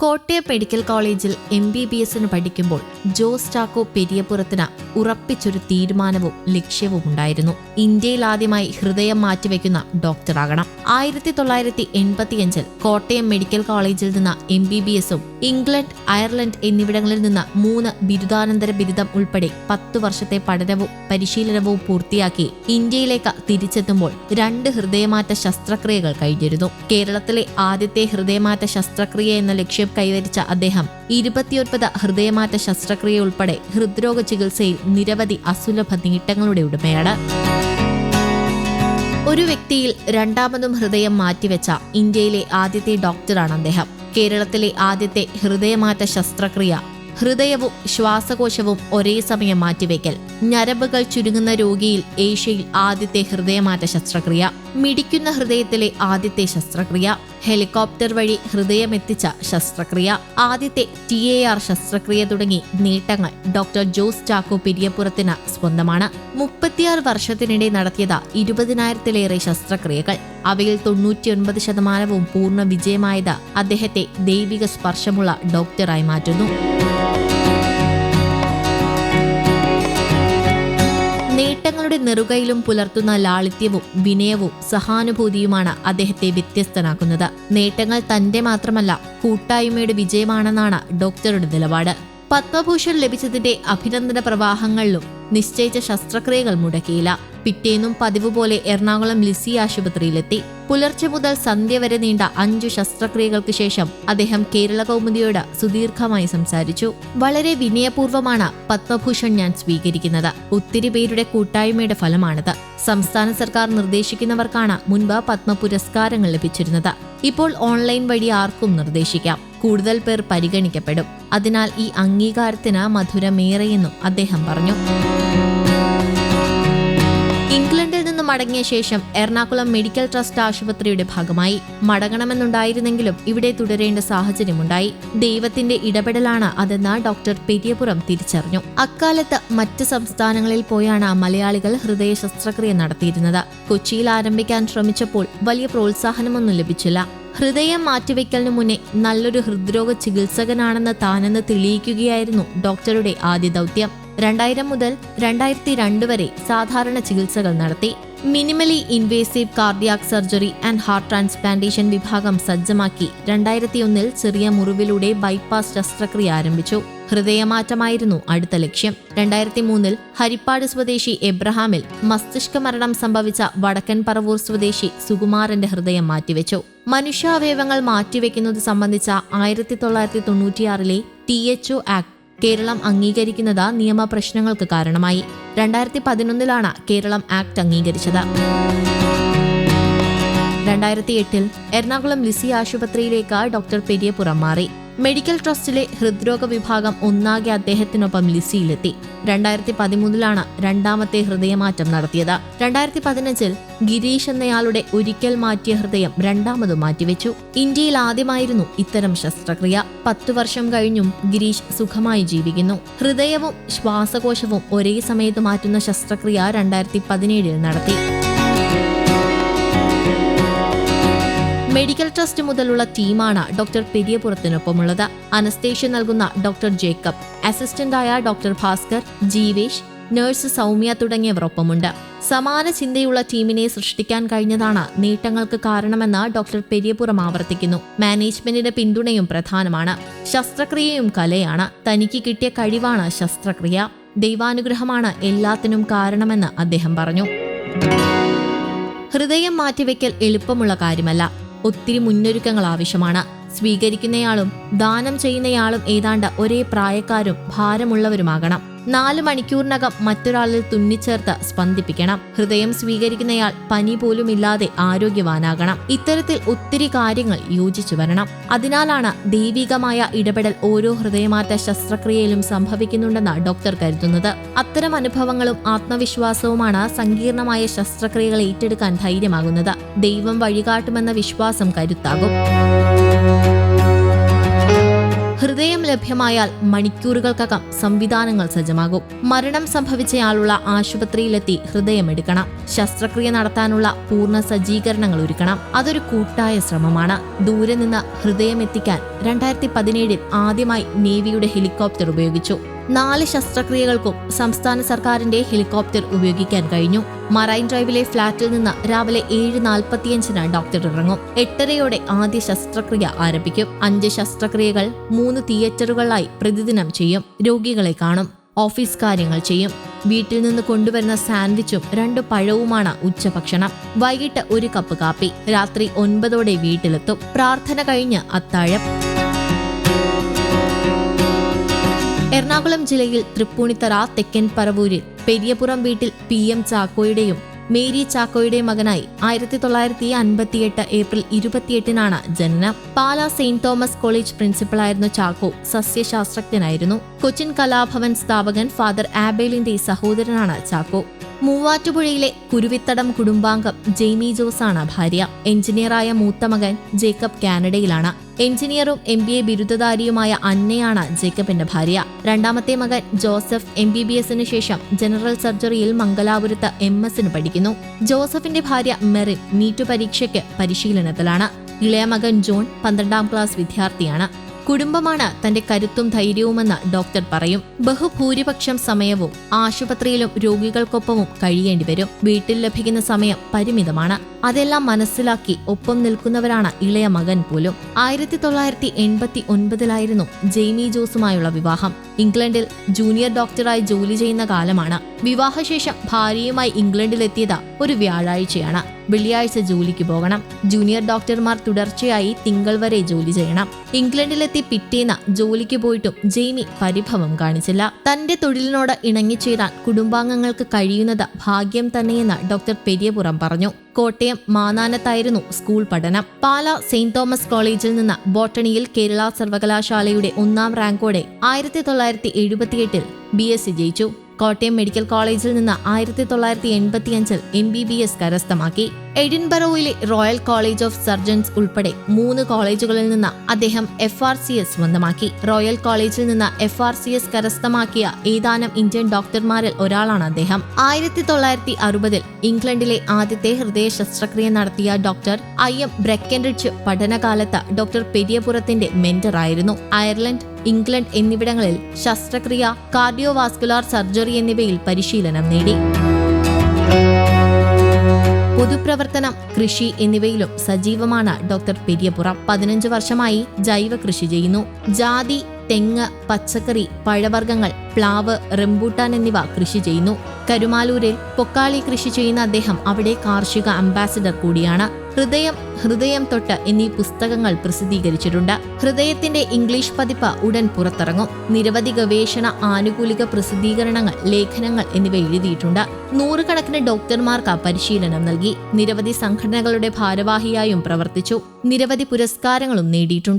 Kottayam medical കോളേജിൽ MBBS പഠിക്കുമ്പോൾ ജോസ് ചാക്കോ പെരിയപുരത്തിന് ഉറപ്പിച്ചൊരു തീരുമാനവും ലക്ഷ്യവും ഉണ്ടായിരുന്നു. ഇന്ത്യയിൽ ആദ്യമായി ഹൃദയം മാറ്റിവെക്കുന്ന ഡോക്ടറാകണം. 1985 കോട്ടയം മെഡിക്കൽ കോളേജിൽ നിന്ന് MBBS ഇംഗ്ലണ്ട്, അയർലൻഡ് എന്നിവിടങ്ങളിൽ നിന്ന് 3 ബിരുദാനന്തര ബിരുദം ഉൾപ്പെടെ 10 വർഷത്തെ പഠനവും പരിശീലനവും പൂർത്തിയാക്കി ഇന്ത്യയിലേക്ക് തിരിച്ചെത്തുമ്പോൾ 2 ഹൃദയമാറ്റ ശസ്ത്രക്രിയകൾ കഴിഞ്ഞിരുന്നു. കേരളത്തിലെ ആദ്യത്തെ ഹൃദയമാറ്റ ശസ്ത്രക്രിയ എന്ന ലക്ഷ്യം കൈവരിച്ച അദ്ദേഹം 29 ഹൃദയമാറ്റ ശസ്ത്രക്രിയ ഉൾപ്പെടെ ഹൃദ്രോഗ ചികിത്സയിൽ നിരവധി അസുലഭ നേട്ടങ്ങളുടെ ഉടമയാണ്. ഒരു വ്യക്തിയിൽ രണ്ടാമതും ഹൃദയം മാറ്റിവെച്ച ഇന്ത്യയിലെ ആദ്യത്തെ ഡോക്ടറാണ് അദ്ദേഹം. കേരളത്തിലെ ആദ്യത്തെ ഹൃദയമാറ്റ ശസ്ത്രക്രിയ, ഹൃദയവും ശ്വാസകോശവും ഒരേ സമയം മാറ്റിവെക്കൽ, ഞരമ്പുകൾ ചുരുങ്ങുന്ന രോഗിയിൽ ഏഷ്യയിൽ ആദ്യത്തെ ഹൃദയമാറ്റ ശസ്ത്രക്രിയ, മിടിക്കുന്ന ഹൃദയത്തിലെ ആദ്യത്തെ ശസ്ത്രക്രിയ, ഹെലികോപ്റ്റർ വഴി ഹൃദയമെത്തിച്ച ശസ്ത്രക്രിയ, ആദ്യത്തെ TAR ശസ്ത്രക്രിയ തുടങ്ങി നേട്ടങ്ങൾ ഡോക്ടർ ജോസ് ചാക്കോ പെരിയപുരത്തിന് സ്വന്തമാണ്. 36 വർഷത്തിനിടെ നടത്തിയത് 20,000-ലേറെ ശസ്ത്രക്രിയകൾ. അവയിൽ 99% പൂർണ്ണ വിജയമായത് അദ്ദേഹത്തെ ദൈവിക സ്പർശമുള്ള ഡോക്ടറായി മാറ്റുന്നു. നേട്ടങ്ങളുടെ നെറുകയിലും പുലർത്തുന്ന ലാളിത്യവും വിനയവും സഹാനുഭൂതിയുമാണ് അദ്ദേഹത്തെ വ്യത്യസ്തനാക്കുന്നത്. നേട്ടങ്ങൾ തന്റെ മാത്രമല്ല, കൂട്ടായ്മയുടെ വിജയമാണെന്നാണ് ഡോക്ടറുടെ നിലപാട്. പത്മഭൂഷൺ ലഭിച്ചതിന്റെ അഭിനന്ദന പ്രവാഹങ്ങളിലും നിശ്ചയിച്ച ശസ്ത്രക്രിയകൾ മുടക്കിയില്ല. പിറ്റേന്നും പതിവ് പോലെ എറണാകുളം ലിസി ആശുപത്രിയിലെത്തി. പുലർച്ചെ മുതൽ സന്ധ്യ വരെ നീണ്ട 5 ശസ്ത്രക്രിയകൾക്ക് ശേഷം അദ്ദേഹം കേരള കൗമുദിയോട് സുദീർഘമായി സംസാരിച്ചു. വളരെ വിനയപൂർവ്വമാണ് പത്മഭൂഷൺ ഞാൻ സ്വീകരിക്കുന്നത്. ഒത്തിരി പേരുടെ കൂട്ടായ്മയുടെ ഫലമാണിത്. സംസ്ഥാന സർക്കാർ നിർദ്ദേശിക്കുന്നവർക്കാണ് മുൻപ് പത്മ പുരസ്കാരങ്ങൾ ലഭിച്ചിരുന്നത്. ഇപ്പോൾ ഓൺലൈൻ വഴി ആർക്കും നിർദ്ദേശിക്കാം. കൂടുതൽ പേർ പരിഗണിക്കപ്പെടും. അതിനാൽ ഈ അംഗീകാരത്തിന് മധുരമേറെയെന്നും അദ്ദേഹം പറഞ്ഞു. ഇംഗ്ലണ്ടിൽ നിന്ന് മടങ്ങിയ ശേഷം എറണാകുളം മെഡിക്കൽ ട്രസ്റ്റ് ആശുപത്രിയുടെ ഭാഗമായി. മടങ്ങണമെന്നുണ്ടായിരുന്നെങ്കിലും ഇവിടെ തുടരേണ്ട സാഹചര്യമുണ്ടായി. ദൈവത്തിന്റെ ഇടപെടലാണ് അതെന്ന് ഡോക്ടർ പെരിയപുരം തിരിച്ചറിഞ്ഞു. അക്കാലത്ത് മറ്റ് സംസ്ഥാനങ്ങളിൽ പോയാണ് മലയാളികൾ ഹൃദയ ശസ്ത്രക്രിയ നടത്തിയിരുന്നത്. കൊച്ചിയിൽ ആരംഭിക്കാൻ ശ്രമിച്ചപ്പോൾ വലിയ പ്രോത്സാഹനമൊന്നും ലഭിച്ചില്ല. ഹൃദയം മാറ്റിവെക്കലിനു മുന്നേ നല്ലൊരു ഹൃദ്രോഗ ചികിത്സകനാണെന്ന് താനെന്ന് തെളിയിക്കുകയായിരുന്നു ഡോക്ടറുടെ ആദ്യ ദൗത്യം. 2000 മുതൽ 2002 വരെ സാധാരണ ചികിത്സകൾ നടത്തി. Minimally invasive cardiac surgery and heart transplantation വിഭാഗം സജ്ജമാക്കി 2001 ചെറിയ മുറിവിലൂടെ ബൈപ്പാസ് ശസ്ത്രക്രിയ ആരംഭിച്ചു. ഹൃദയമാറ്റമായിരുന്നു അടുത്ത ലക്ഷ്യം. 2003 ഹരിപ്പാട് സ്വദേശി എബ്രഹാമിൽ മസ്തിഷ്ക മരണം സംഭവിച്ച വടക്കൻ പറവൂർ സ്വദേശി സുകുമാരന്റെ ഹൃദയം മാറ്റിവെച്ചു. മനുഷ്യാവയവങ്ങൾ മാറ്റിവെക്കുന്നത് സംബന്ധിച്ച 1996 THO ആക്ട് കേരളം അംഗീകരിക്കുന്നത് നിയമപ്രശ്നങ്ങൾക്ക് കാരണമായി. 2011 കേരളം ആക്ട് അംഗീകരിച്ചത്. 2008 എറണാകുളം ലിസി ആശുപത്രിയിലേക്ക് ഡോക്ടർ പെരിയപുരം മാറി. മെഡിക്കൽ ട്രസ്റ്റിലെ ഹൃദ്രോഗ വിഭാഗം ഒന്നാകെ അദ്ദേഹത്തിനൊപ്പം ലിസിയിലെത്തി. 2013 രണ്ടാമത്തെ ഹൃദയമാറ്റം നടത്തിയത്. 2015 ഗിരീഷ് എന്നയാളുടെ ഒരിക്കൽ മാറ്റിയ ഹൃദയം രണ്ടാമതും മാറ്റിവെച്ചു. ഇന്ത്യയിൽ ആദ്യമായിരുന്നു ഇത്തരം ശസ്ത്രക്രിയ. 10 വർഷം കഴിഞ്ഞും ഗിരീഷ് സുഖമായി ജീവിക്കുന്നു. ഹൃദയവും ശ്വാസകോശവും ഒരേ സമയത്ത് മാറ്റുന്ന ശസ്ത്രക്രിയ 2017 നടത്തി. മെഡിക്കൽ ട്രസ്റ്റ് മുതലുള്ള ടീമാണ് ഡോക്ടർ പെരിയപുരത്തിനൊപ്പമുള്ളത്. അനസ്തേഷ്യ നൽകുന്ന ഡോക്ടർ ജേക്കബ്, അസിസ്റ്റന്റായ ഡോക്ടർ ഭാസ്കർ, ജീവേഷ്, നഴ്സ് സൗമ്യ തുടങ്ങിയവരൊപ്പമുണ്ട്. സമാന ചിന്തയുള്ള ടീമിനെ സൃഷ്ടിക്കാൻ കഴിഞ്ഞതാണ് നേട്ടങ്ങൾക്ക് കാരണമെന്ന് ഡോക്ടർ പെരിയപുരം ആവർത്തിക്കുന്നു. മാനേജ്മെന്റിന്റെ പിന്തുണയും പ്രധാനമാണ്. ശസ്ത്രക്രിയയും കലയാണ്. തനിക്ക് കിട്ടിയ കഴിവാണ് ശസ്ത്രക്രിയ. ദൈവാനുഗ്രഹമാണ് എല്ലാത്തിനും കാരണമെന്ന് അദ്ദേഹം പറഞ്ഞു. ഹൃദയം മാറ്റിവെക്കൽ എളുപ്പമുള്ള കാര്യമല്ല. ഒത്തിരി മുന്നൊരുക്കങ്ങൾ ആവശ്യമാണ്. സ്വീകരിക്കുന്നയാളും ദാനം ചെയ്യുന്നയാളും ഏതാണ്ട് ഒരേ പ്രായക്കാരും ഭാരമുള്ളവരുമാകണം. 4 മണിക്കൂറിനകം മറ്റൊരാളിൽ തുന്നിച്ചേർത്ത് സ്പന്ദിപ്പിക്കണം. ഹൃദയം സ്വീകരിക്കുന്നയാൾ പനി പോലുമില്ലാതെ ആരോഗ്യവാനാകണം. ഇത്തരത്തിൽ ഒത്തിരി കാര്യങ്ങൾ യോജിച്ചു വരണം. അതിനാലാണ് ദൈവികമായ ഇടപെടൽ ഓരോ ഹൃദയമാറ്റ ശസ്ത്രക്രിയയിലും സംഭവിക്കുന്നുണ്ടെന്ന് ഡോക്ടർ കരുതുന്നത്. അത്തരം അനുഭവങ്ങളും ആത്മവിശ്വാസവുമാണ് സങ്കീർണമായ ശസ്ത്രക്രിയകൾ ഏറ്റെടുക്കാൻ ധൈര്യമാകുന്നത്. ദൈവം വഴികാട്ടുമെന്ന വിശ്വാസം കരുത്താകും. ഹൃദയം ലഭ്യമായാൽ മണിക്കൂറുകൾക്കകം സംവിധാനങ്ങൾ സജ്ജമാകും. മരണം സംഭവിച്ചയാളുള്ള ആശുപത്രിയിലെത്തി ഹൃദയമെടുക്കണം. ശസ്ത്രക്രിയ നടത്താനുള്ള പൂർണ്ണ സജ്ജീകരണങ്ങൾ ഒരുക്കണം. അതൊരു കൂട്ടായ ശ്രമമാണ്. ദൂരെ നിന്ന് ഹൃദയമെത്തിക്കാൻ 2017 ആദ്യമായി നേവിയുടെ ഹെലികോപ്റ്റർ ഉപയോഗിച്ചു. 4 ശസ്ത്രക്രിയകൾക്കും സംസ്ഥാന സർക്കാരിന്റെ ഹെലികോപ്റ്റർ ഉപയോഗിക്കാൻ കഴിഞ്ഞു. മറൈൻ ഡ്രൈവിലെ ഫ്ളാറ്റിൽ നിന്ന് രാവിലെ 7:45 ഡോക്ടർ ഇറങ്ങും. 8:30 ആദ്യ ശസ്ത്രക്രിയ ആരംഭിക്കും. 5 ശസ്ത്രക്രിയകൾ 3 തിയേറ്ററുകളിലായി പ്രതിദിനം ചെയ്യും. രോഗികളെ കാണും. ഓഫീസ് കാര്യങ്ങൾ ചെയ്യും. വീട്ടിൽ നിന്ന് കൊണ്ടുവരുന്ന സാൻഡ്വിച്ചും 2 പഴവുമാണ് ഉച്ചഭക്ഷണം. വൈകിട്ട് 1 കപ്പ് കാപ്പി. രാത്രി 9 വീട്ടിലെത്തും. പ്രാർത്ഥന കഴിഞ്ഞ് അത്താഴം. എറണാകുളം ജില്ലയിൽ തൃപ്പൂണിത്തറ തെക്കൻ പറവൂരിൽ പെരിയപുറം വീട്ടിൽ PM ചാക്കോയുടെയും മേരി ചാക്കോയുടെയും മകനായി 1958 ഏപ്രിൽ 28 ജനനം. പാലാ സെയിന്റ് തോമസ് കോളേജ് പ്രിൻസിപ്പളായിരുന്ന ചാക്കോ സസ്യശാസ്ത്രജ്ഞനായിരുന്നു. കൊച്ചിൻ കലാഭവൻ സ്ഥാപകൻ ഫാദർ ആബേലിന്റെ സഹോദരനാണ് ചാക്കോ. മൂവാറ്റുപുഴയിലെ കുരുവിത്തടം കുടുംബാംഗം ജെയ്മി ജോസാണ് ഭാര്യ. എഞ്ചിനീയറായ മൂത്ത മകൻ ജേക്കബ് കാനഡയിലാണ്. എഞ്ചിനീയറും MBA ബിരുദധാരിയുമായ അന്നയാണ് ജേക്കബിന്റെ ഭാര്യ. രണ്ടാമത്തെ മകൻ ജോസഫ് MBBSന് ശേഷം ജനറൽ സർജറിയിൽ മംഗലാപുരത്ത് MS പഠിക്കുന്നു. ജോസഫിന്റെ ഭാര്യ മെറിൻ നീറ്റ് പരീക്ഷയ്ക്ക് പരിശീലനത്തിലാണ്. ഇളയ മകൻ ജോൺ 12ാം ക്ലാസ് വിദ്യാർത്ഥിയാണ്. കുടുംബമാണ് തന്റെ കരുത്തും ധൈര്യവുമെന്ന് ഡോക്ടർ പറയും. ബഹുഭൂരിപക്ഷം സമയവും ആശുപത്രിയിലും രോഗികൾക്കൊപ്പവും കഴിയേണ്ടി വരും. വീട്ടിൽ ലഭിക്കുന്ന സമയം പരിമിതമാണ്. അതെല്ലാം മനസ്സിലാക്കി ഒപ്പം നിൽക്കുന്നവരാണ് ഇളയ മകൻ പോലും. 1989 ജെയ്മി ജോസുമായുള്ള വിവാഹം. ഇംഗ്ലണ്ടിൽ ജൂനിയർ ഡോക്ടറായി ജോലി ചെയ്യുന്ന കാലമാണ്. വിവാഹശേഷം ഭാര്യയുമായി ഇംഗ്ലണ്ടിലെത്തിയത് ഒരു വ്യാഴാഴ്ചയാണ്. വെള്ളിയാഴ്ച ജോലിക്ക് പോകണം. ജൂനിയർ ഡോക്ടർമാർ തുടർച്ചയായി തിങ്കൾ വരെ ജോലി ചെയ്യണം. ഇംഗ്ലണ്ടിലെത്തി പിറ്റേന്ന് ജോലിക്ക് പോയിട്ടും ജെയ്മി പരിഭവം കാണിച്ചില്ല. തന്റെ തൊഴിലിനോട് ഇണങ്ങിച്ചേരാൻ കുടുംബാംഗങ്ങൾക്ക് കഴിയുന്നത് ഭാഗ്യം തന്നെയെന്ന് ഡോക്ടർ പെരിയപുറം പറഞ്ഞു. കോട്ടയം മാന്നാനത്തായിരുന്നു സ്കൂൾ പഠനം. പാലാ സെയിന്റ് തോമസ് കോളേജിൽ നിന്ന് ബോട്ടണിയിൽ കേരള സർവകലാശാലയുടെ 1ാം റാങ്കോടെ 1978 BSc ജയിച്ചു. കോട്ടയം മെഡിക്കൽ കോളേജിൽ നിന്ന് 1985 MBBS കരസ്ഥമാക്കി. എഡിൻബറോയിലെ റോയൽ കോളേജ് ഓഫ് സർജൻസ് ഉൾപ്പെടെ 3 കോളേജുകളിൽ നിന്ന് അദ്ദേഹം FRCS സ്വന്തമാക്കി. റോയൽ കോളേജിൽ നിന്ന് FRCS കരസ്ഥമാക്കിയ ഏതാനും ഇന്ത്യൻ ഡോക്ടർമാരിൽ ഒരാളാണ് അദ്ദേഹം. 1960 ഇംഗ്ലണ്ടിലെ ആദ്യത്തെ ഹൃദയ ശസ്ത്രക്രിയ നടത്തിയ ഡോക്ടർ IM ബ്രെക്കൻറിഡ്ജ് പഠനകാലത്ത് ഡോക്ടർ പെരിയപുറത്തിന്റെ മെന്ററായിരുന്നു. അയർലൻഡ്, ഇംഗ്ലണ്ട് എന്നിവിടങ്ങളിൽ ശസ്ത്രക്രിയ, കാർഡിയോവാസ്കുലാർ സർജറി എന്നിവയിൽ പരിശീലനം നേടി. പൊതുപ്രവർത്തനം, കൃഷി എന്നിവയിലും സജീവമാണ് ഡോക്ടർ പെരിയപുറം. 15 വർഷമായി ജൈവ കൃഷി ചെയ്യുന്നു. ജാതി, തെങ്ങ്, പച്ചക്കറി, പഴവർഗ്ഗങ്ങൾ, പ്ലാവ്, റംബൂട്ടാൻ എന്നിവ കൃഷി ചെയ്യുന്നു. കരുമാലൂരിൽ പൊക്കാളി കൃഷി ചെയ്യുന്ന അദ്ദേഹം അവിടെ കാർഷിക അംബാസിഡർ കൂടിയാണ്. ഹൃദയം തൊട്ട് എന്നീ പുസ്തകങ്ങൾ പ്രസിദ്ധീകരിച്ചിട്ടുണ്ട്. ഹൃദയത്തിന്റെ ഇംഗ്ലീഷ് പതിപ്പ് ഉടൻ പുറത്തിറങ്ങും. നിരവധി ഗവേഷണ ആനുകൂലിക പ്രസിദ്ധീകരണങ്ങൾ, ലേഖനങ്ങൾ എന്നിവ എഴുതിയിട്ടുണ്ട്. 100 കണക്കിന് ഡോക്ടർമാർക്ക് പരിശീലനം നൽകി. നിരവധി സംഘടനകളുടെ ഭാരവാഹിയായും പ്രവർത്തിച്ചു. നിരവധി പുരസ്കാരങ്ങളും നേടിയിട്ടുണ്ട്.